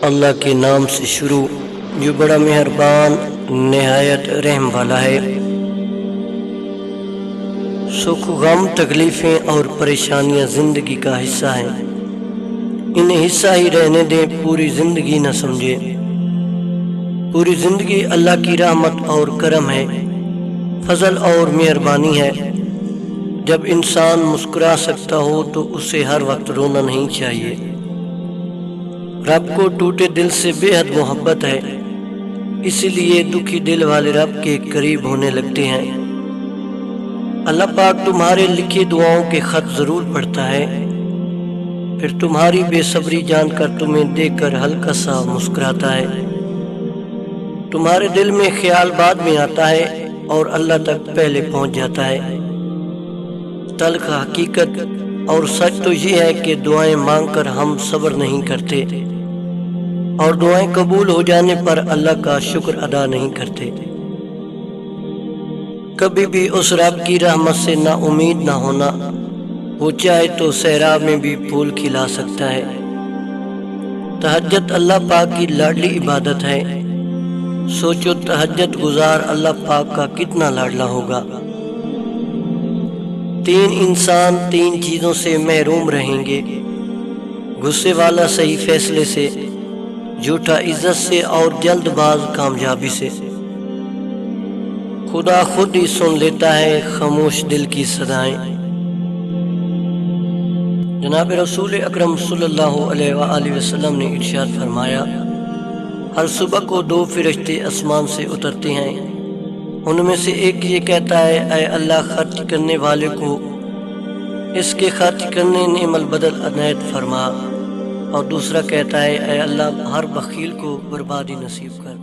اللہ کے نام سے شروع جو بڑا مہربان نہایت رحم والا ہے۔ سکھ غم تکلیفیں اور پریشانیاں زندگی کا حصہ ہیں، انہیں حصہ ہی رہنے دیں، پوری زندگی نہ سمجھے۔ پوری زندگی اللہ کی رحمت اور کرم ہے، فضل اور مہربانی ہے۔ جب انسان مسکرا سکتا ہو تو اسے ہر وقت رونا نہیں چاہیے۔ رب کو ٹوٹے دل سے بے حد محبت ہے، اسی لیے دکھی دل والے رب کے قریب ہونے لگتے ہیں۔ اللہ پاک تمہارے لکھی دعاؤں کے خط ضرور پڑھتا ہے، پھر تمہاری بے صبری جان کر تمہیں دیکھ کر ہلکا سا مسکراتا ہے۔ تمہارے دل میں خیال بعد میں آتا ہے اور اللہ تک پہلے پہنچ جاتا ہے۔ تلخ حقیقت اور سچ تو یہ ہے کہ دعائیں مانگ کر ہم صبر نہیں کرتے، اور دعائیں قبول ہو جانے پر اللہ کا شکر ادا نہیں کرتے۔ کبھی بھی اس رب کی رحمت سے نا امید نہ ہونا، وہ چاہے تو صحرا میں بھی پھول کھلا سکتا ہے۔ تہجد اللہ پاک کی لاڈلی عبادت ہے، سوچو تہجد گزار اللہ پاک کا کتنا لاڈلا ہوگا۔ تین انسان تین چیزوں سے محروم رہیں گے: غصے والا صحیح فیصلے سے، جھوٹا عزت سے، اور جلد باز کامیابی سے۔ خدا خود ہی سن لیتا ہے خاموش دل کی صدائیں۔ جناب رسول اکرم صلی اللہ علیہ وآلہ وسلم نے ارشاد فرمایا، ہر صبح کو دو فرشتے آسمان سے اترتے ہیں، ان میں سے ایک یہ کہتا ہے، اے اللہ خرچ کرنے والے کو اس کے خرچ کرنے نعم البدل عنایت فرما، اور دوسرا کہتا ہے، اے اللہ ہر بخیل کو بربادی نصیب کر۔